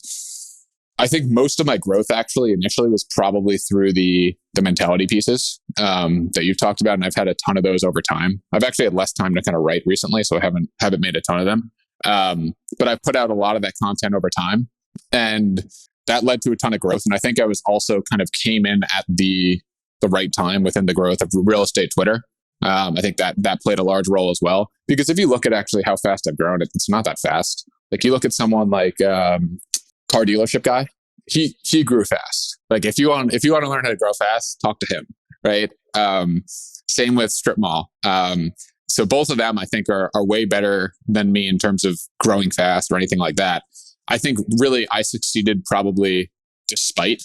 I think most of my growth actually initially was probably through the mentality pieces that you've talked about. And I've had a ton of those over time. I've actually had less time to kind of write recently, so I haven't made a ton of them. But I've put out a lot of that content over time, and that led to a ton of growth. And I think I was also kind of came in at the right time within the growth of real estate Twitter. I think that played a large role as well, because if you look at actually how fast I've grown, it's not that fast. Like, you look at someone like car dealership guy, he grew fast. Like, if you want to learn how to grow fast, talk to him, right? Same with strip mall. So both of them, I think, are way better than me in terms of growing fast or anything like that. I think really I succeeded probably despite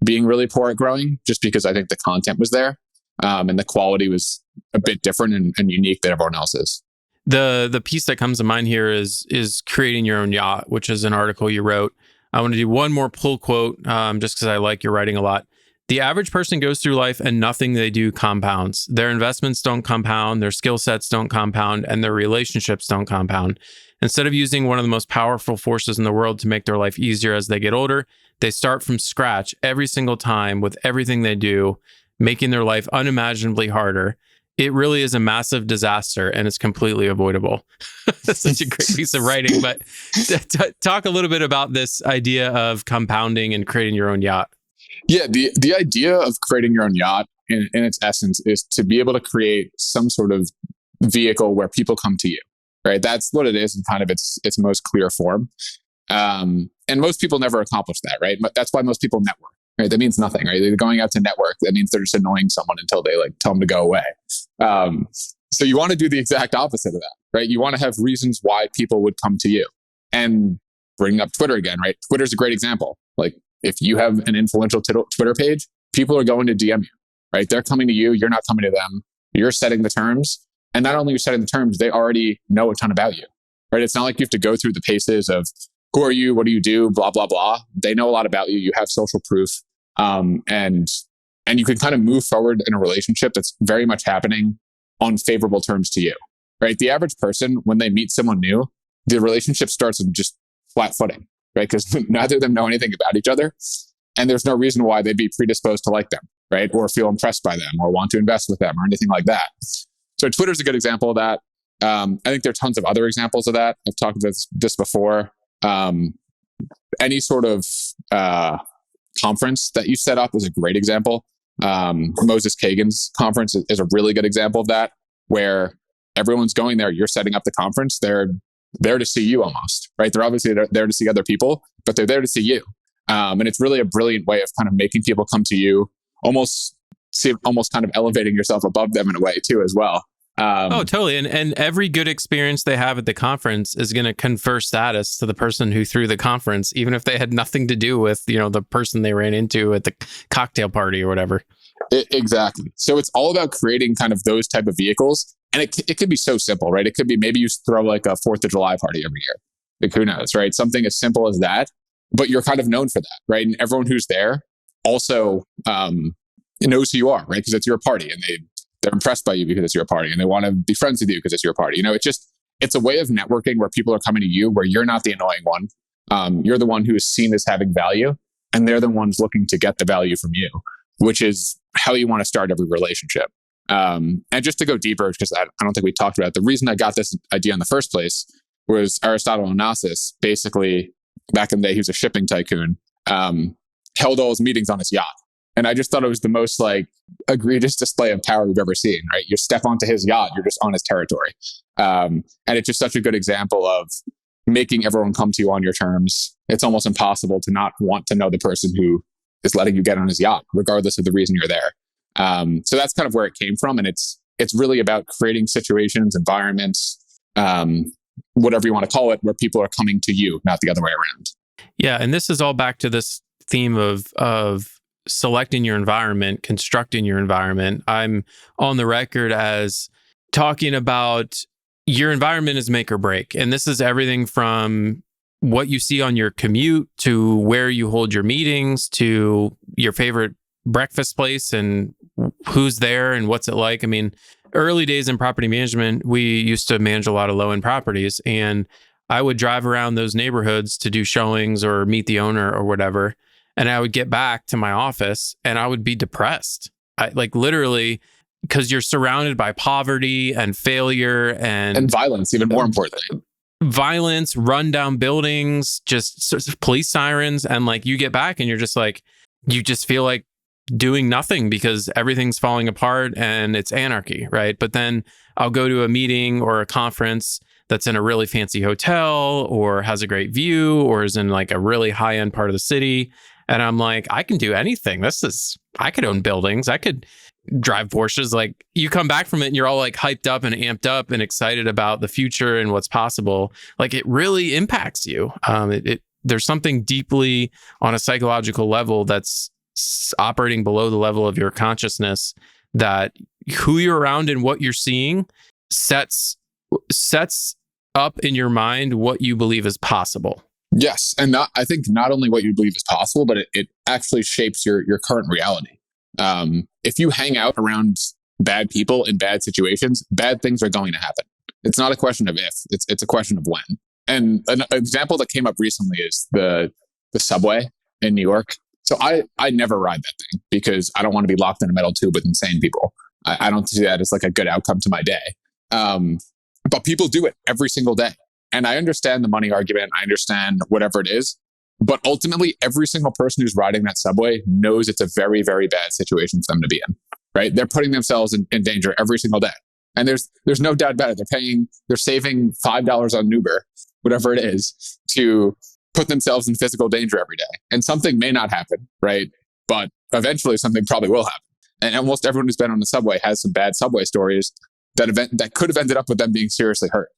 being really poor at growing, just because I think the content was there, and the quality was a bit different and unique than everyone else's. The piece that comes to mind here is creating your own yacht, which is an article you wrote. I want to do one more pull quote, just because I like your writing a lot. The average person goes through life and nothing they do compounds. Their investments don't compound, their skill sets don't compound, and their relationships don't compound. Instead of using one of the most powerful forces in the world to make their life easier as they get older, they start from scratch every single time with everything they do, making their life unimaginably harder. It really is a massive disaster, and it's completely avoidable. That's such a great piece of writing. But talk a little bit about this idea of compounding and creating your own yacht. Yeah, the idea of creating your own yacht in its essence is to be able to create some sort of vehicle where people come to you, right? That's what it is in kind of its most clear form. And most people never accomplish that, right? But that's why most people network, right? That means nothing, right? They're going out to network. That means they're just annoying someone until they tell them to go away. So you want to do the exact opposite of that, right? You want to have reasons why people would come to you. And bringing up Twitter again, right? Twitter's a great example. Like, if you have an influential Twitter page, people are going to DM you, right? They're coming to you. You're not coming to them. You're setting the terms. And not only are you setting the terms, they already know a ton about you, right? It's not like you have to go through the paces of who are you? What do you do? Blah, blah, blah. They know a lot about you. You have social proof. And you can kind of move forward in a relationship that's very much happening on favorable terms to you, right? The average person, when they meet someone new, the relationship starts with just flat footing, right? Because neither of them know anything about each other. And there's no reason why they'd be predisposed to like them, right? Or feel impressed by them or want to invest with them or anything like that. So Twitter's a good example of that. I think there are tons of other examples of that. I've talked about this before. Any sort of conference that you set up is a great example. Moses Kagan's conference is a really good example of that, where everyone's going there. You're setting up the conference. They're there to see you almost, right? They're obviously there to see other people, but they're there to see you. And it's really a brilliant way of kind of making people come to you, almost kind of elevating yourself above them in a way too, as well. Oh, totally. And every good experience they have at the conference is going to confer status to the person who threw the conference, even if they had nothing to do with, the person they ran into at the cocktail party or whatever. Exactly. So it's all about creating kind of those type of vehicles. And it could be so simple, right? It could be maybe you throw like a 4th of July party every year. Like, who knows, right? Something as simple as that, but you're kind of known for that, right? And everyone who's there also knows who you are, right? Because it's your party, and they're impressed by you because it's your party, and they want to be friends with you because it's your party. It's a way of networking where people are coming to you, where you're not the annoying one. You're the one who is seen as having value, and they're the ones looking to get the value from you, which is how you want to start every relationship. And just to go deeper, because I don't think we talked about it, the reason I got this idea in the first place was Aristotle Onassis, basically back in the day, he was a shipping tycoon, held all his meetings on his yacht, And I just thought it was the most like egregious display of power you've ever seen, right? You step onto his yacht, you're just on his territory. And it's just such a good example of making everyone come to you on your terms. It's almost impossible to not want to know the person who is letting you get on his yacht, regardless of the reason you're there. So that's kind of where it came from. And it's really about creating situations, environments, whatever you want to call it, where people are coming to you, not the other way around. Yeah. And this is all back to this theme of selecting your environment, constructing your environment. I'm on the record as talking about your environment is make or break. And this is everything from what you see on your commute to where you hold your meetings to your favorite breakfast place and who's there and what's it like. I mean, early days in property management, we used to manage a lot of low-end properties, and I would drive around those neighborhoods to do showings or meet the owner or whatever. And I would get back to my office and I would be depressed. I like literally, because you're surrounded by poverty and failure and violence, even more importantly. Violence, rundown buildings, just police sirens. And like you get back and you're just like, you just feel like doing nothing because everything's falling apart and it's anarchy, right? But then I'll go to a meeting or a conference that's in a really fancy hotel or has a great view or is in like a really high-end part of the city. And I'm like, I can do anything. I could own buildings. I could drive Porsches. Like you come back from it and you're all like hyped up and amped up and excited about the future and what's possible. Like it really impacts you. There's something deeply on a psychological level that's operating below the level of your consciousness, that who you're around and what you're seeing sets up in your mind what you believe is possible. Yes. And I think not only what you believe is possible, but it actually shapes your current reality. If you hang out around bad people in bad situations, bad things are going to happen. It's not a question of if, it's a question of when. And an example that came up recently is the subway in New York. So I never ride that thing because I don't want to be locked in a metal tube with insane people. I don't see that as like a good outcome to my day. But people do it every single day. And I understand the money argument. I understand whatever it is. But ultimately, every single person who's riding that subway knows it's a very, very bad situation for them to be in, right? They're putting themselves in danger every single day. And there's no doubt about it. They're saving $5 on Uber, whatever it is, to put themselves in physical danger every day. And something may not happen, right? But eventually something probably will happen. And almost everyone who's been on the subway has some bad subway stories that could have ended up with them being seriously hurt.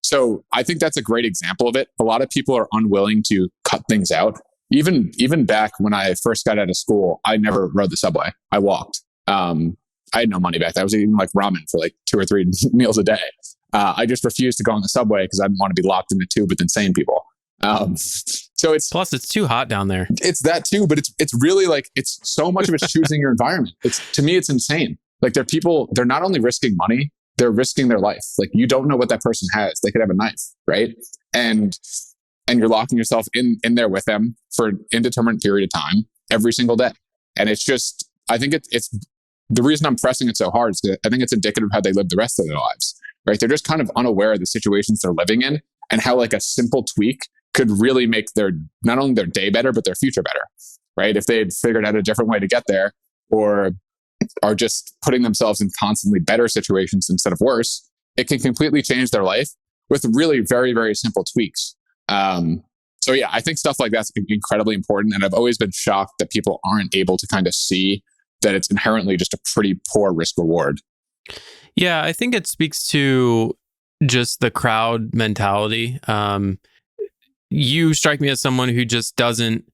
So I think that's a great example of it. A lot of people are unwilling to cut things out. Even back when I first got out of school, I never rode the subway. I walked. I had no money back then. I was eating like ramen for like 2 or 3 meals a day. I just refused to go on the subway because I didn't want to be locked in a tube with insane people. So plus it's too hot down there. It's that too, but it's really like, it's so much of it's choosing your environment. To me, it's insane. Like they're not only risking money, they're risking their life. Like you don't know what that person has. They could have a knife, right? And you're locking yourself in there with them for an indeterminate period of time every single day. And it's just, I think it's the reason I'm pressing it so hard is because I think it's indicative of how they live the rest of their lives, right? They're just kind of unaware of the situations they're living in and how like a simple tweak could really make not only their day better, but their future better, right? If they had figured out a different way to get there or are just putting themselves in constantly better situations instead of worse, it can completely change their life with really very, very simple tweaks. So yeah, I think stuff like that's incredibly important. And I've always been shocked that people aren't able to kind of see that it's inherently just a pretty poor risk reward. Yeah, I think it speaks to just the crowd mentality. You strike me as someone who just doesn't,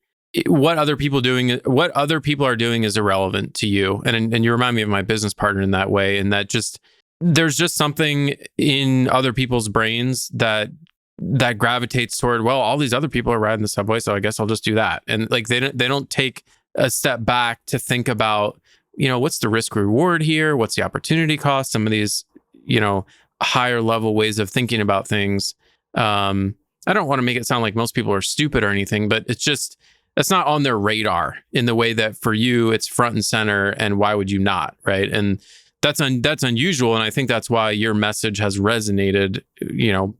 what other people are doing is irrelevant to you. And you remind me of my business partner in that way. And that just, there's just something in other people's brains that gravitates toward, well, all these other people are riding the subway, so I guess I'll just do that. And like, they don't take a step back to think about, what's the risk reward here? What's the opportunity cost? Some of these, higher level ways of thinking about things. I don't want to make it sound like most people are stupid or anything, but it's just, that's not on their radar in the way that for you, it's front and center. And why would you not? Right. And that's unusual. And I think that's why your message has resonated,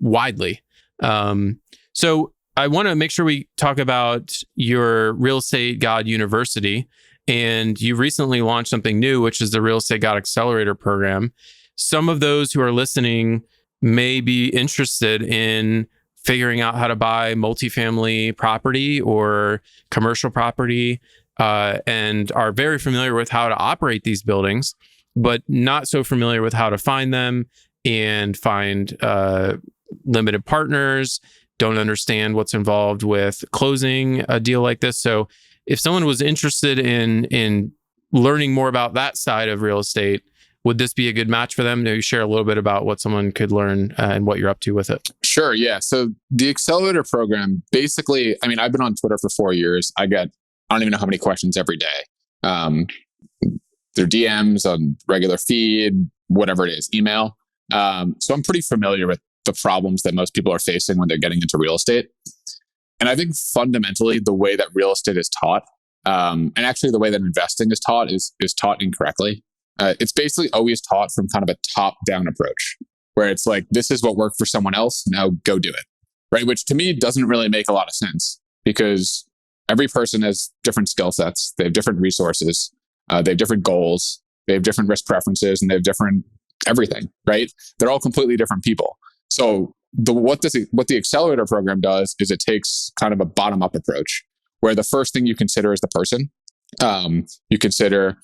widely. So I want to make sure we talk about your Real Estate God University. And you recently launched something new, which is the Real Estate God Accelerator program. Some of those who are listening may be interested in figuring out how to buy multifamily property or commercial property, and are very familiar with how to operate these buildings, but not so familiar with how to find them and find limited partners, don't understand what's involved with closing a deal like this. So if someone was interested in learning more about that side of real estate, would this be a good match for them? To share a little bit about what someone could learn and what you're up to with it? Sure. Yeah. So the Accelerator program, basically, I mean, I've been on Twitter for 4 years. I don't even know how many questions every day. Through DMs, on regular feed, whatever it is, email. So I'm pretty familiar with the problems that most people are facing when they're getting into real estate. And I think fundamentally the way that real estate is taught, and actually the way that investing is taught is taught incorrectly. It's basically always taught from kind of a top-down approach, where it's like, this is what worked for someone else, now go do it, right? Which to me doesn't really make a lot of sense, because every person has different skill sets, they have different resources, they have different goals, they have different risk preferences, and they have different everything, right? They're all completely different people. So what the Accelerator program does is it takes kind of a bottom-up approach, where the first thing you consider is the person. You consider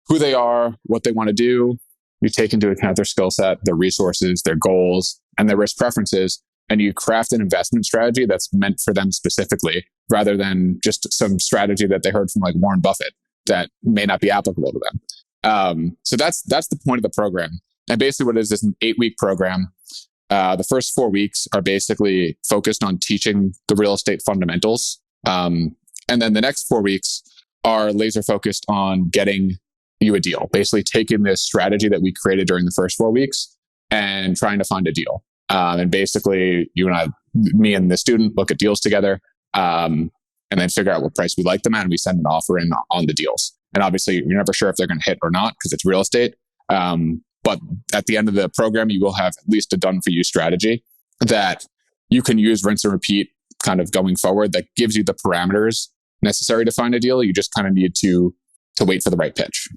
who they are, what they want to do. You take into account their skill set, their resources, their goals, and their risk preferences, and you craft an investment strategy that's meant for them specifically, rather than just some strategy that they heard from like Warren Buffett that may not be applicable to them. So that's the point of the program. And basically what it is an 8-week program. The first 4 weeks are basically focused on teaching the real estate fundamentals. And then the next 4 weeks are laser focused on getting you a deal, basically taking this strategy that we created during the first 4 weeks and trying to find a deal. And basically me and the student look at deals together, and then figure out what price we like them at, and we send an offer in on the deals. And obviously you're never sure if they're going to hit or not, because it's real estate. But at the end of the program, you will have at least a done-for-you strategy that you can use, rinse and repeat, kind of going forward, that gives you the parameters necessary to find a deal. You just kind of need to wait for the right pitch.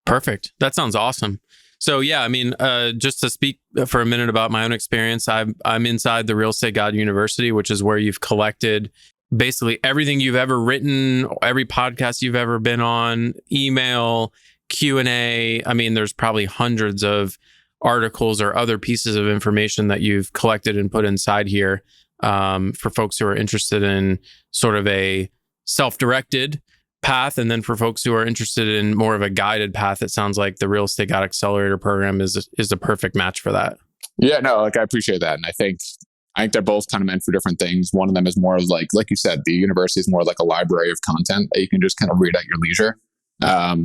Perfect. That sounds awesome. So yeah, I mean, just to speak for a minute about my own experience, I'm inside the Real Estate God University, which is where you've collected basically everything you've ever written, every podcast you've ever been on, email, Q&A. I mean, there's probably hundreds of articles or other pieces of information that you've collected and put inside here, for folks who are interested in sort of a self-directed path. And then for folks who are interested in more of a guided path, it sounds like the Real Estate God Accelerator program is the perfect match for that. Yeah, no, I appreciate that. And I think they're both kind of meant for different things. One of them is more of like you said, the university is more like a library of content that you can just kind of read at your leisure.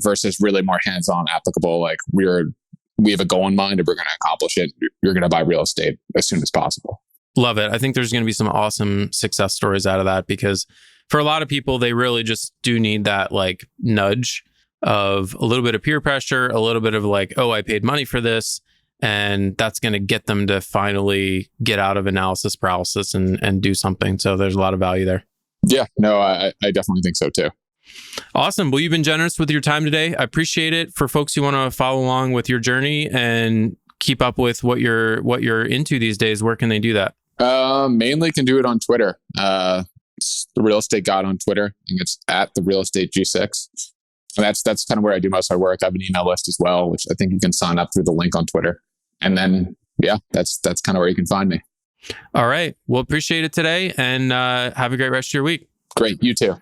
Versus really more hands-on, applicable, like we have a goal in mind and we're going to accomplish it. You're going to buy real estate as soon as possible. Love it. I think there's going to be some awesome success stories out of that, because for a lot of people, they really just do need that like nudge of a little bit of peer pressure, a little bit of like, oh, I paid money for this. And that's going to get them to finally get out of analysis paralysis and do something. So there's a lot of value there. Yeah, no, I definitely think so too. Awesome. Well, you've been generous with your time today. I appreciate it. For folks who want to follow along with your journey and keep up with what you're into these days, where can they do that? Mainly can do it on Twitter. It's the Real Estate God on Twitter. I think it's at the Real Estate G6. And that's kind of where I do most of my work. I have an email list as well, which I think you can sign up through the link on Twitter. And then, yeah, that's kind of where you can find me. All right. Well, appreciate it today, and have a great rest of your week. Great. You too.